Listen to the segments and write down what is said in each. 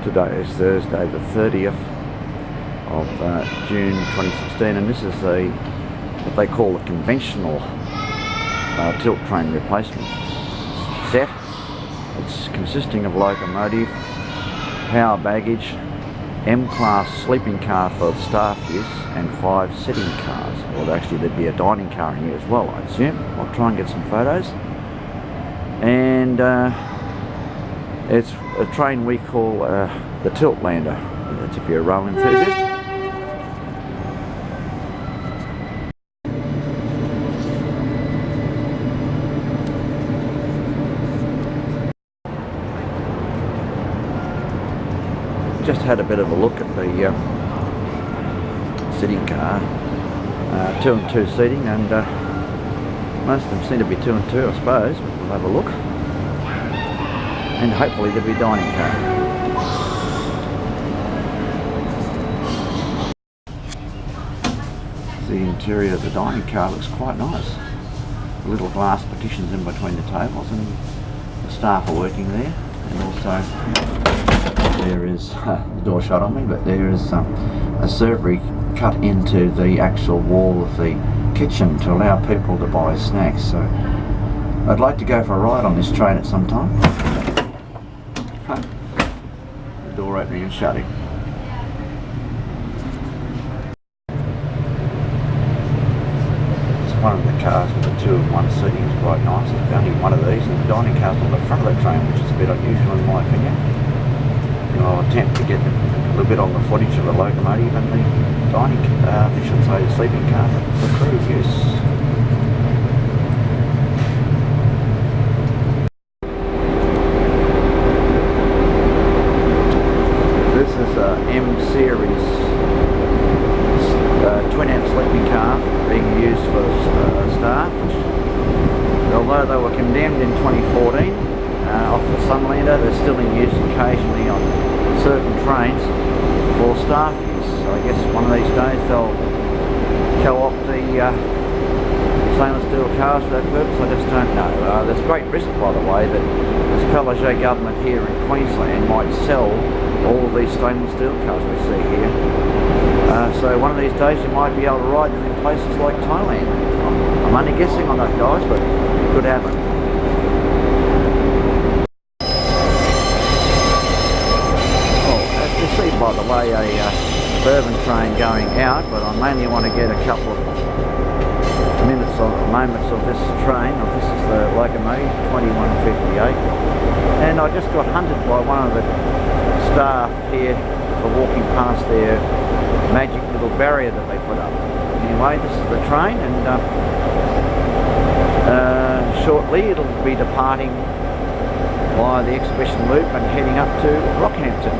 Today is Thursday the 30th of June 2016, and this is what they call a conventional tilt train replacement set. It's consisting of locomotive, power baggage, M-class sleeping car for staff use, and 5 sitting cars. Well, actually there'd be a dining car in here as well, I assume. I'll try and get some photos. And it's a train we call the Tiltlander. That's if you're a rail enthusiast. Just had a bit of a look at the sitting car, 2 and 2 seating, and most of them seem to be 2 and 2, I suppose. We'll have a look, and hopefully there'll be a dining car. The interior of the dining car looks quite nice. Little glass partitions in between the tables, and the staff are working there, and also there is, the door shut on me, but there is a servery cut into the actual wall of the kitchen to allow people to buy snacks. So I'd like to go for a ride on this train at some time. The door opening and shutting. It's one of the cars with the 2 and 1 seating is quite nice. There's only one of these, and the dining car's on the front of the train, which is a bit unusual in my opinion. I'll attempt to get a little bit on the footage of the locomotive and the dining, I should say the sleeping car for crew use. This is a M series twin-end sleeping car being used for staff, which, although they were condemned in 2014 off the Sunlander, they're still in use occasionally on certain trains for staff use. So I guess one of these days they'll co-opt the stainless steel cars for that purpose. I just don't know. There's great risk, by the way, that this Pelagé government here in Queensland might sell all of these stainless steel cars we see here. So one of these days you might be able to ride them in places like Thailand. I'm only guessing on that, guys, but it could happen. By the way, a suburban train going out, but I mainly want to get a couple of moments of this train. This is the locomotive 2158, and I just got hunted by one of the staff here for walking past their magic little barrier that they put up. Anyway, this is the train, and shortly it'll be departing via the exhibition loop and heading up to Rochampton.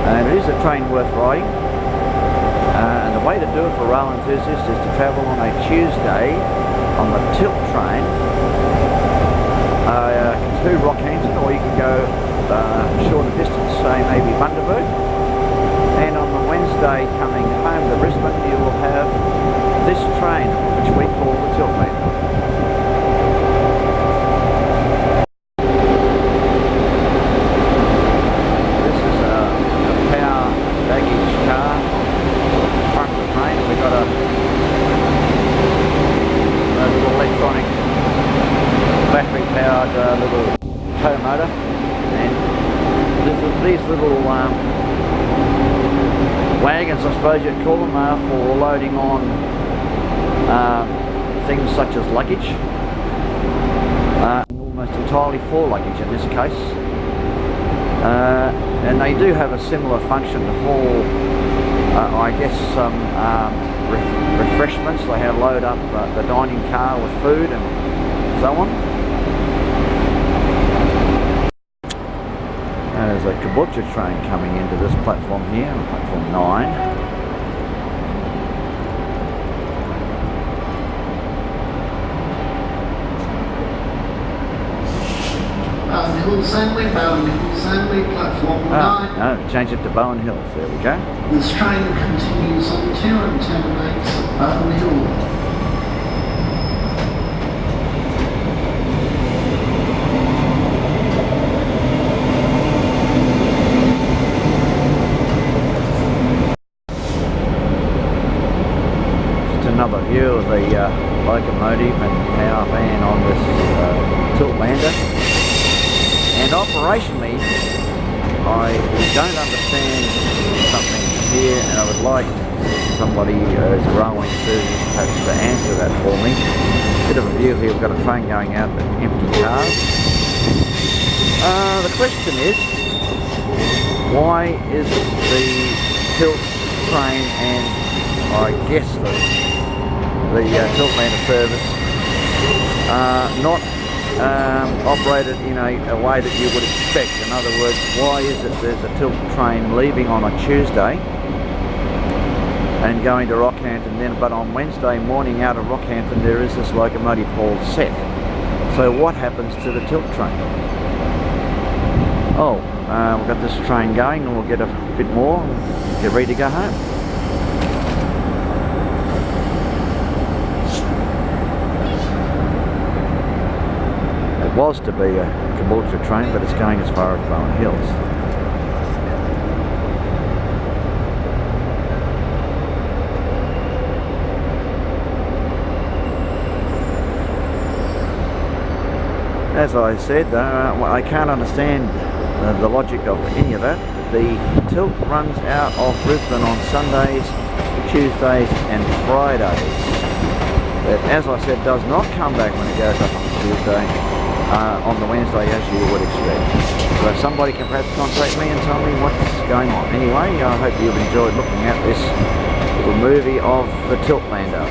And it is a train worth riding, and the way to do it for rail enthusiasts is to travel on a Tuesday on the tilt train to Rockhampton, or you can go shorter distance, say maybe Bundaberg, and on the Wednesday coming home to Brisbane you will have this train, which we call the Tiltlander. Little tow motor, and these little wagons, I suppose you'd call them, are for loading on things such as luggage, almost entirely for luggage in this case, and they do have a similar function to haul, I guess, some refreshments. They have load up the dining car with food and so on. There's a kabocha train coming into this platform here, on platform 9. Bowen Hills only, platform 9. No, change it to Bowen Hills, there we go. This train continues on to and terminates at Bowen Hill. the locomotive and power van on this Tiltlander, and operationally I don't understand something here, and I would like somebody who's railway enthusiast perhaps to answer that for me. Bit of a view here, we've got a train going out with empty cars. The question is, why is the tilt train and I guess the Tiltlander service not operated in a way that you would expect? In other words, why is it there's a tilt train leaving on a Tuesday and going to Rockhampton then, but on Wednesday morning out of Rockhampton there is this locomotive haul set? So what happens to the tilt train? Oh, we've got this train going, and we'll get a bit more and get ready to go home. It was to be a Caboolture train, but it's going as far as Bowen Hills. As I said, I can't understand the logic of any of that. The tilt runs out of Brisbane on Sundays, Tuesdays and Fridays. But as I said, does not come back when it goes up on Tuesday, on the Wednesday as you would expect. So somebody can perhaps contact me and tell me what's going on. Anyway, I hope you've enjoyed looking at this little movie of the Tiltlander.